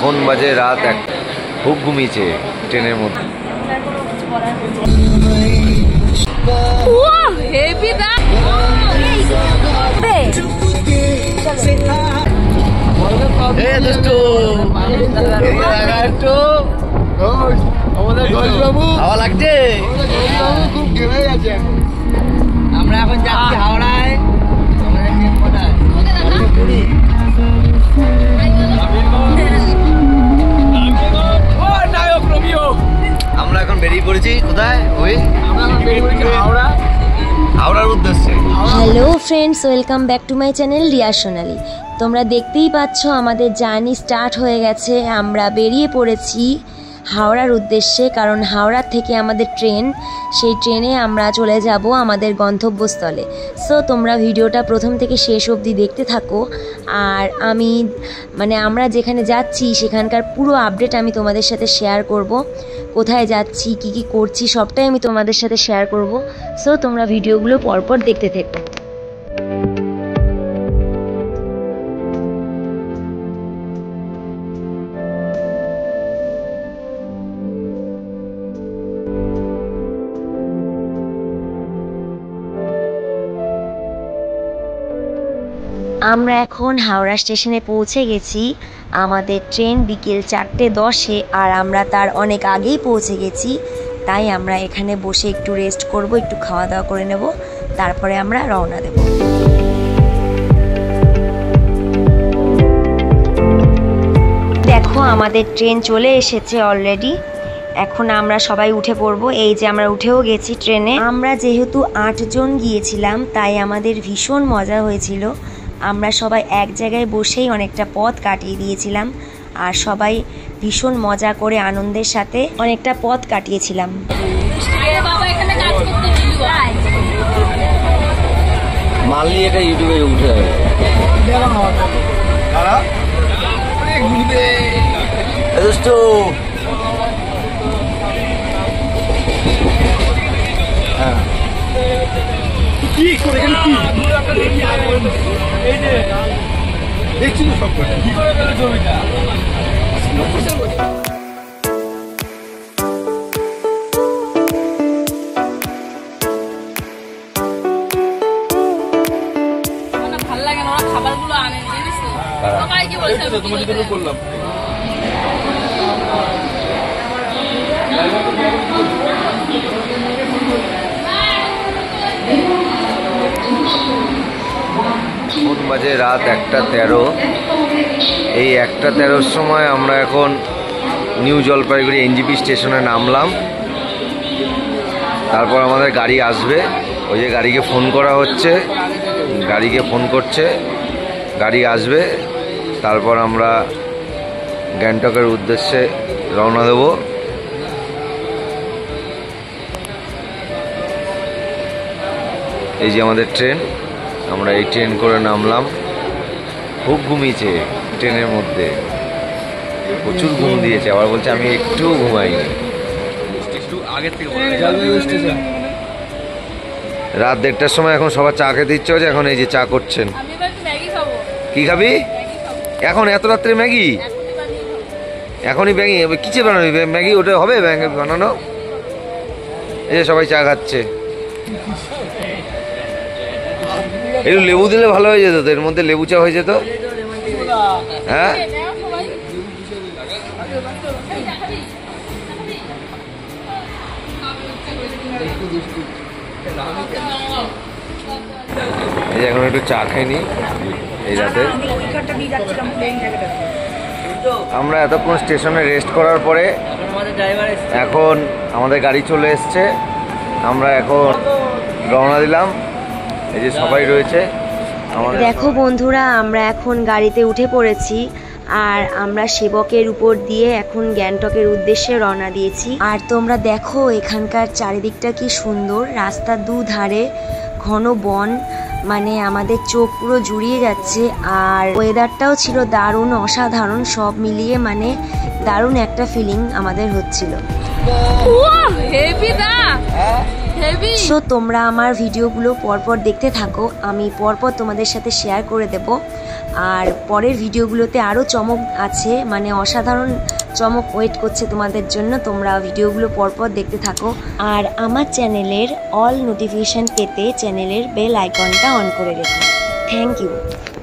এখন বাজে রাত 1, খুব ঘুমিয়েছে ট্রেনের মধ্যে। হাওয়া লাগছে, আমরা এখন যাচ্ছি হাওড়ায়। আমরা এখন বেরিয়ে পড়েছি কোথায়? ওই হাওড়ার উদ্দেশ্যে। Hello friends, welcome back to my channel Riya Sonali. তোমরা দেখতেই পাচ্ছ আমাদের জার্নি স্টার্ট হয়ে গেছে। আমরা বেরিয়ে পড়েছি হাওড়ার উদ্দেশ্যে, কারণ হাওড়ার থেকে আমাদের ট্রেন, সেই ট্রেনে আমরা চলে যাব আমাদের গন্তব্যস্থলে। সো তোমরা ভিডিওটা প্রথম থেকে শেষ অবধি দেখতে থাকো। আর আমরা যেখানে যাচ্ছি সেখানকার পুরো আপডেট আমি তোমাদের সাথে শেয়ার করব। কোথায় যাচ্ছি, কি কি করছি, সবটাই আমি তোমাদের সাথে শেয়ার করব। সো তোমরা ভিডিওগুলো পরপর দেখতে থেকো। আমরা এখন হাওড়া স্টেশনে পৌঁছে গেছি। আমাদের ট্রেন বিকেল 4:10-এ, আর আমরা তার অনেক আগেই পৌঁছে গেছি। তাই আমরা এখানে বসে একটু রেস্ট করব, একটু খাওয়া দাওয়া করে নেব, তারপরে আমরা রওনা দেব। দেখো আমাদের ট্রেন চলে এসেছে অলরেডি। এখন আমরা সবাই উঠে পড়বো। এই যে আমরা উঠেও গেছি ট্রেনে। আমরা যেহেতু 8 জন গিয়েছিলাম, তাই আমাদের ভীষণ মজা হয়েছিল। আমরা সবাই এক জায়গায় বসেই অনেকটা পথ কাটিয়ে দিয়েছিলাম, আর সবাই ভীষণ মজা করে আনন্দের সাথে অনেকটা পথ কাটিয়েছিলাম। মালনি এটা ইউটিউবে উঠে যাবে। দেখছি সব কি করে জমিটা। ভালো লাগে না খাবারগুলো আনে, সবাইকে বলছে তোমাকে তো বললাম। বাজে রাত 1:13। এই 1:13-র সময় আমরা এখন নিউ জলপাইগুড়ি এনজিপি স্টেশনে নামলাম। তারপর আমাদের গাড়ি আসবে। ওই যে গাড়িকে ফোন করা হচ্ছে, গাড়িকে ফোন করছে, গাড়ি আসবে। তারপর আমরা গ্যাংটকের উদ্দেশ্যে রওনা দেব। এই যে আমাদের ট্রেন, আমরা এই ট্রেন করে নামলাম। খুব ঘুমিয়েছে ট্রেনের মধ্যে, প্রচুর ঘুম দিয়েছে। আবার বলছে আমি একটু ঘুমাইনি। একটু আগের থেকে রাত 1:30-র সময় এখন সবার চা খেতে ইচ্ছে হচ্ছে। এখন এই যে চা করছেন। কি খাবি এখন এত রাত্রে? ম্যাগি? এখনই ম্যাগি? কিসে বানাবি ম্যাগি? ওটা হবে ম্যাগি বানানো? এই যে সবাই চা খাচ্ছে। একটু লেবু দিলে ভালো হয়ে যেত, এর মধ্যে লেবু চা হয়ে যেত। হ্যাঁ, এই এখন একটু চা খাইনি এই রাতে। আমরা এতক্ষণ স্টেশনে রেস্ট করার পরে এখন আমাদের গাড়ি চলে এসছে। আমরা এখন রওনা দিলাম। এই যে সবাই রয়েছে। দেখো বন্ধুরা, আমরা এখন গাড়িতে উঠে পড়েছি, আর আমরা সেবকের উপর দিয়ে এখন গ্যাংটকের উদ্দেশ্যে রওনা দিয়েছি। আর তোমরা দেখো এখানকার চারিদিকটা কি সুন্দর। রাস্তার দুধারে ঘন বন, মানে আমাদের চোখ পুরো জুড়িয়ে যাচ্ছে। আর ওয়েদারটাও ছিল দারুণ, অসাধারণ। সব মিলিয়ে মানে দারুণ একটা ফিলিং আমাদের হচ্ছিল। হেভি। সো তোমরা আমার ভিডিওগুলো পরপর দেখতে থাকো, আমি পরপর তোমাদের সাথে শেয়ার করে দেব। আর পরের ভিডিওগুলোতে আরও চমক আছে, মানে অসাধারণ চমক ওয়েট করছে তোমাদের জন্য। তোমরা ভিডিওগুলো পরপর দেখতে থাকো। আর আমার চ্যানেলের অল নোটিফিকেশান পেতে চ্যানেলের বেল আইকনটা অন করে রেখো। Thank you.